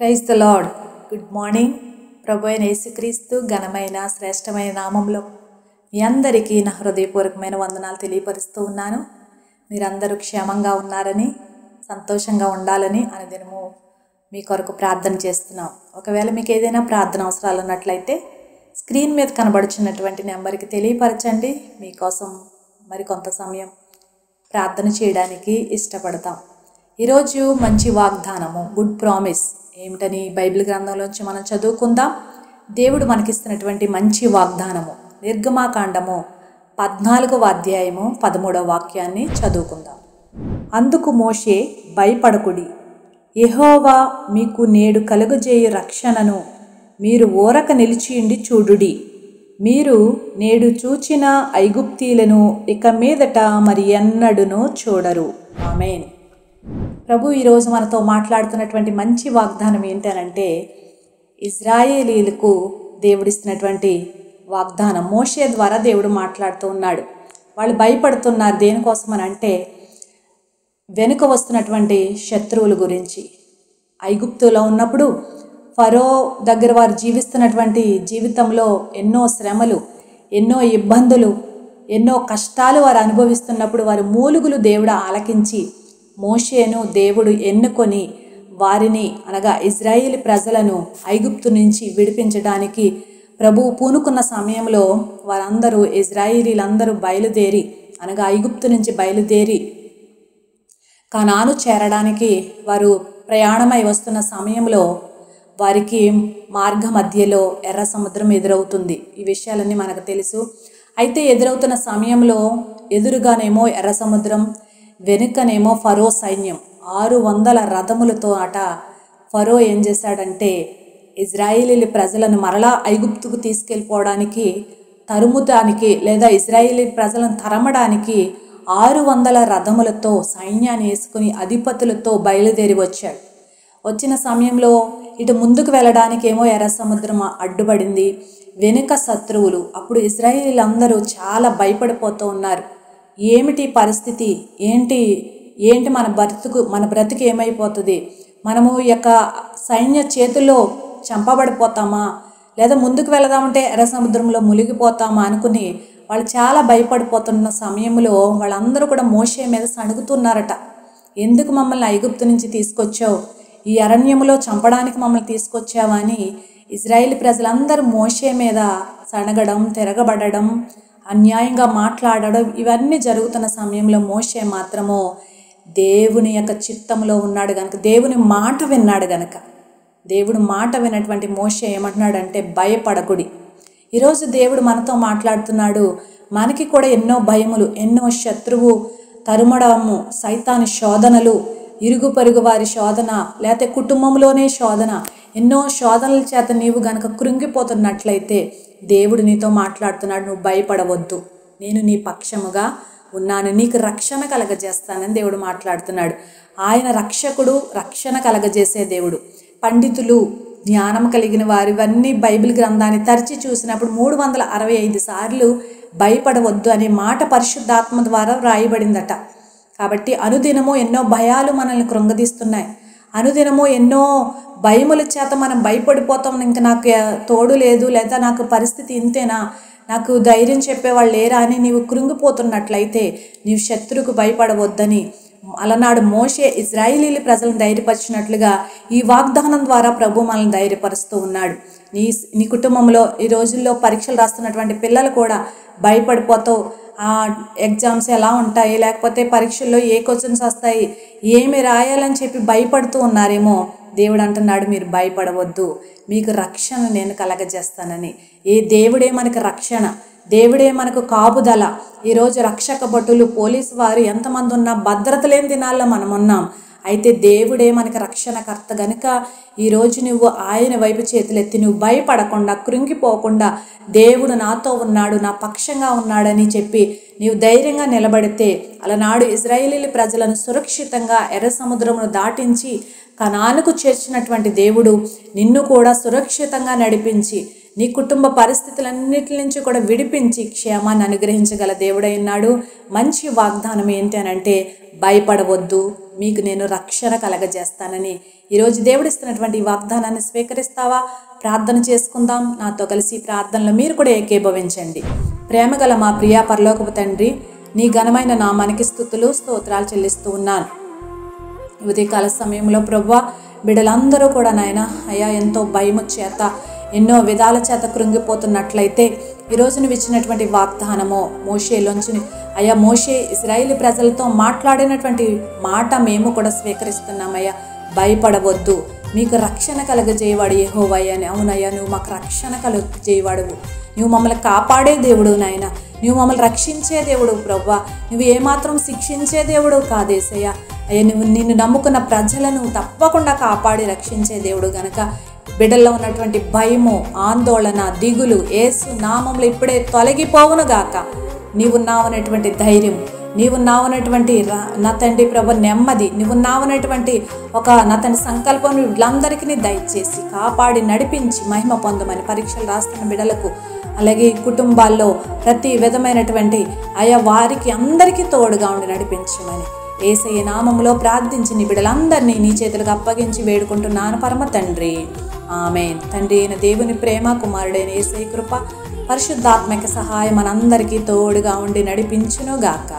Praise the Lord. Good morning. ప్రభు అయిన యేసుక్రీస్తు ఘనమైన శ్రేష్టమైన నామంలో మీ అందరికీ నా హృదయపూర్వకమైన వందనాలు తెలియపరుస్తూ ఉన్నాను. మీరందరూ క్షేమంగా ఉన్నారని, సంతోషంగా ఉండాలని అనుదినము మీ కొరకు ప్రార్థన చేస్తున్నాం. ఒకవేళ మీకు ఏదైనా ప్రార్థన అవసరాలు ఉన్నట్లయితే స్క్రీన్ మీద కనబడుచున్నటువంటి నెంబర్కి తెలియపరచండి. మీకోసం మరికొంత సమయం ప్రార్థన చేయడానికి ఇష్టపడతాం. ఈరోజు మంచి వాగ్దానము, గుడ్ ప్రామిస్ ఏమిటని బైబిల్ గ్రంథంలోంచి మనం చదువుకుందాం. దేవుడు మనకిస్తున్నటువంటి మంచి వాగ్దానము నిర్గమాకాండము 14వ అధ్యాయము 13వ వాక్యాన్ని చదువుకుందాం. అందుకు మోషే, భయపడకుడి, యెహోవా మీకు నేడు కలుగజేయు రక్షణను మీరు ఊరక నిలిచియుండి చూడుడి. మీరు నేడు చూచిన ఐగుప్తీలను ఇక మీదట మరి ఎన్నడూనూ చూడరు. ఆమేన్. ప్రభు ఈరోజు మనతో మాట్లాడుతున్నటువంటి మంచి వాగ్దానం ఏంటనంటే, ఇజ్రాయేలీలకు దేవుడిస్తున్నటువంటి వాగ్దానం. మోషే ద్వారా దేవుడు మాట్లాడుతూ ఉన్నాడు. వాళ్ళు భయపడుతున్నారు. దేనికోసం అని అంటే, వెనుక వస్తున్నటువంటి శత్రువుల గురించి. ఐగుప్తులో ఉన్నప్పుడు ఫరో దగ్గర వారు జీవిస్తున్నటువంటి జీవితంలో ఎన్నో శ్రమలు, ఎన్నో ఇబ్బందులు, ఎన్నో కష్టాలు వారు అనుభవిస్తున్నప్పుడు వారి మూలుగులు దేవుడు ఆలకించి మోషేను దేవుడు ఎన్నుకొని వారిని అనగా ఇజ్రాయేలీ ప్రజలను ఐగుప్తు నుంచి విడిపించడానికి ప్రభువు పూనుకున్న సమయంలో వారందరూ ఇజ్రాయేలీలందరూ బయలుదేరి అనగా ఐగుప్తు నుంచి బయలుదేరి కనాను చేరడానికి వారు ప్రయాణమై వస్తున్న సమయంలో వారికి మార్గ మధ్యలో ఎర్ర సముద్రం ఎదురవుతుంది. ఈ విషయాలన్నీ మనకు తెలుసు. అయితే ఎదురవుతున్న సమయంలో ఎదురుగానేమో ఎర్ర సముద్రం, వెనుకనేమో ఫరో సైన్యం 600 రథములతో ఫరో ఏం చేశాడంటే ఇజ్రాయేలీ ప్రజలను మరలా ఐగుప్తుకు తీసుకెళ్ళిపోవడానికి, తరుముదానికి లేదా ఇజ్రాయేలీ ప్రజలను తరమడానికి 600 రథములతో సైన్యాన్ని వేసుకుని అధిపతులతో బయలుదేరి వచ్చాడు. వచ్చిన సమయంలో ఇటు ముందుకు వెళ్ళడానికి ఏమో ఎర్ర సముద్రం అడ్డుపడింది, వెనుక శత్రువులు. అప్పుడు ఇజ్రాయేలీలందరూ చాలా భయపడిపోతూ ఉన్నారు. ఏమిటి పరిస్థితి, ఏంటి మన బ్రతుకు ఏమైపోతుంది, మనము ఈ యొక్క సైన్య చేతుల్లో చంపబడిపోతామా, లేదా ముందుకు వెళదామంటే ఎర్ర సముద్రంలో మునిగిపోతామా అనుకుని వాళ్ళు చాలా భయపడిపోతున్న సమయంలో వాళ్ళందరూ కూడా మోషే మీద సణుగుతున్నారట. ఎందుకు మమ్మల్ని ఐగుప్తు నుంచి తీసుకొచ్చావు, ఈ అరణ్యములో చంపడానికి మమ్మల్ని తీసుకొచ్చావా అని ఇజ్రాయేలీ ప్రజలందరూ మోషే మీద సణగడం, తిరగబడడం, అన్యాయంగా మాట్లాడడం ఇవన్నీ జరుగుతున్న సమయంలో మోషే మాత్రము దేవుని యొక్క చిత్తంలో ఉన్నాడు గనక, దేవుని మాట విన్నాడు గనక, దేవుడు మాట విన్నటువంటి మోషే ఏమంటున్నాడంటే, భయపడకుడి. ఈరోజు దేవుడు మనతో మాట్లాడుతున్నాడు. మనకి కూడా ఎన్నో భయములు, ఎన్నో శత్రువు తరుమడము, సైతాను శోధనలు, ఇరుగు పొరుగు వారి శోధన, లేకపోతే కుటుంబంలోనే శోధన, ఎన్నో శోధనల చేత నీవు గనక కృంగిపోతున్నట్లయితే దేవుడు నీతో మాట్లాడుతున్నాడు. నువ్వు భయపడవద్దు, నేను నీ పక్షముగా ఉన్నాను, నీకు రక్షణ కలగజేస్తానని దేవుడు మాట్లాడుతున్నాడు. ఆయన రక్షకుడు, రక్షణ కలగజేసే దేవుడు. పండితులు, జ్ఞానం కలిగిన వారు ఇవన్నీ బైబిల్ గ్రంథాన్ని తరిచి చూసినప్పుడు 365 సార్లు భయపడవద్దు అనే మాట పరిశుద్ధాత్మ ద్వారా వ్రాయబడిందట. కాబట్టి అనుదినము ఎన్నో భయాలు మనల్ని కృంగదీస్తున్నాయి. అనుదినము ఎన్నో భయముల చేత మనం భయపడిపోతాం. ఇంకా నాకు తోడు లేదు, లేదా నాకు పరిస్థితి ఇంతేనా, నాకు ధైర్యం చెప్పేవాళ్ళు లేరా అని నీవు కృంగిపోతున్నట్లయితే నీవు శత్రువుకు భయపడవద్దని అలనాడు మోషే ఇజ్రాయేలీ ప్రజలను ధైర్యపరిచినట్లుగా ఈ వాగ్దానం ద్వారా ప్రభు మనల్ని ధైర్యపరుస్తూ ఉన్నాడు. నీ కుటుంబంలో ఈ రోజుల్లో పరీక్షలు రాస్తున్నటువంటి పిల్లలు కూడా భయపడిపోతావు. ఎగ్జామ్స్ ఎలా ఉంటాయి, లేకపోతే పరీక్షల్లో ఏ క్వశ్చన్స్ వస్తాయి, ఏమి రాయాలని చెప్పి భయపడుతూ ఉన్నారేమో. దేవుడు అంటున్నాడు, మీరు భయపడవద్దు, మీకు రక్షణ నేను కలగజేస్తానని. దేవుడే మనకు రక్షణ, దేవుడే మనకు కాపుదల. ఈరోజు రక్షక భటులు, పోలీసు వారు ఎంతమంది ఉన్నా భద్రత లేని దినాల్లో మనం ఉన్నాం. అయితే దేవుడే మనకి రక్షణకర్త గనుక ఈరోజు నువ్వు ఆయన వైపు చేతులెత్తి నువ్వు భయపడకుండా, కృంగిపోకుండా, దేవుడు నాతో ఉన్నాడు, నా పక్షంగా ఉన్నాడని చెప్పి నీవు ధైర్యంగా నిలబడితే అలనాడు ఇజ్రాయేలీ ప్రజలను సురక్షితంగా ఎర్ర సముద్రమును దాటించి కనానుకు చేర్చినటువంటి దేవుడు నిన్ను కూడా సురక్షితంగా నడిపించి నీ కుటుంబ పరిస్థితులన్నిటి నుంచి కూడా విడిపించి క్షేమాన్ని అనుగ్రహించగల దేవుడై ఉన్నాడు. మంచి వాగ్దానం ఏంటి అని అంటే, భయపడవద్దు, మీకు నేను రక్షణ కలగజేస్తానని ఈరోజు దేవుడిస్తున్నటువంటి ఈ వాగ్దానాన్ని స్వీకరిస్తావా? ప్రార్థన చేసుకుందాం. నాతో కలిసి ప్రార్థనలో మీరు కూడా ఏకీభవించండి. ప్రేమగల మా ప్రియా పరలోకపు తండ్రి, నీ ఘనమైన నామానికి స్తుతులు స్తోత్రాలు చెల్లిస్తూ ఉన్నాను. ఉదయకాల సమయంలో ప్రభువా, బిడ్డలందరూ కూడా నాయన అయ్యా ఎంతో భయము చేత ఎన్నో విధాల చేత కృంగిపోతున్నట్లయితే ఈరోజు నువ్వు ఇచ్చినటువంటి వాగ్దానము మోషేలోంచి అయ్యా, మోషే ఇశ్రాయేలు ప్రజలతో మాట్లాడినటువంటి మాట మేము కూడా స్వీకరిస్తున్నామయ్యా. భయపడవద్దు, మీకు రక్షణ కలగజేయవాడు యెహోవాయే అని. అవునయ్యా, నువ్వు మాకు రక్షణ కలగజేయవాడువు, నువ్వు మమ్మల్ని కాపాడే దేవుడు నాయన, నువ్వు మమ్మల్ని రక్షించే దేవుడు ప్రభువా. నువ్వు ఏమాత్రం శిక్షించే దేవుడు కాదేసయ్యా. అయ్యా, నువ్వు నిన్ను నమ్ముకున్న ప్రజలను తప్పకుండా కాపాడి రక్షించే దేవుడు గనక బిడ్డల్లో ఉన్నటువంటి భయము, ఆందోళన, దిగులు యేసు నామంలో ఇప్పుడే తొలగిపోవునుగాక. నీవున్నావనేటువంటి ధైర్యం, నీవున్నావనేటువంటి నా తండ్రి ప్రభు నెమ్మది, నీవున్నావనేటువంటి ఒక నా తండ్రి సంకల్పం వీళ్ళందరికీ దయచేసి కాపాడి నడిపించి మహిమ పొందమని పరీక్షలు రాస్తున్న బిడ్డలకు, అలాగే కుటుంబాల్లో ప్రతి విధమైనటువంటి ఆయా వారికి అందరికీ తోడుగా ఉండి నడిపించమని యేసయ్య నామములో ప్రార్థించి నీ బిడ్డలందరినీ నీ చేతులకు అప్పగించి వేడుకుంటున్నాను పరమ తండ్రి, ఆమేన్. తండ్రి అయిన దేవుని ప్రేమ, కుమారుడైన యేసయ్య కృప, పరిశుద్ధాత్మక సహాయం మనందరికీ తోడుగా ఉండి నడిపించునుగాక.